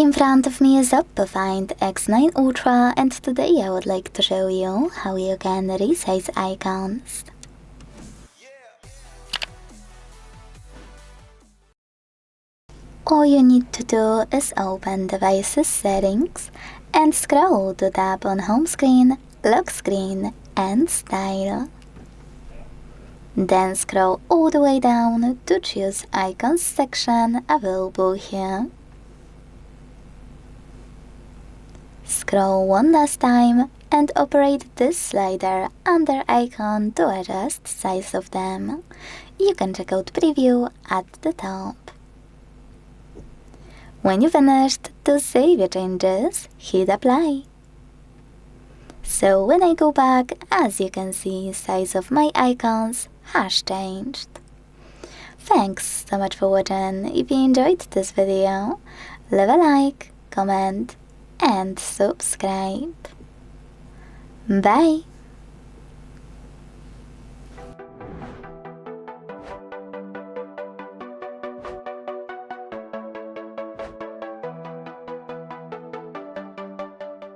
In front of me is OPPO Find X9 Ultra, and today I would like to show you how you can resize icons. All you need to do is open Devices Settings and scroll to tap on Home Screen, Lock Screen and Style. Then scroll all the way down to choose Icons section available here. Scroll one last time and operate this slider under icon to adjust size of them. You can check out preview at the top. When you finished, to save your changes, hit apply. So when I go back, as you can see, size of my icons has changed. Thanks so much for watching. If you enjoyed this video, leave a like, comment and subscribe. Bye!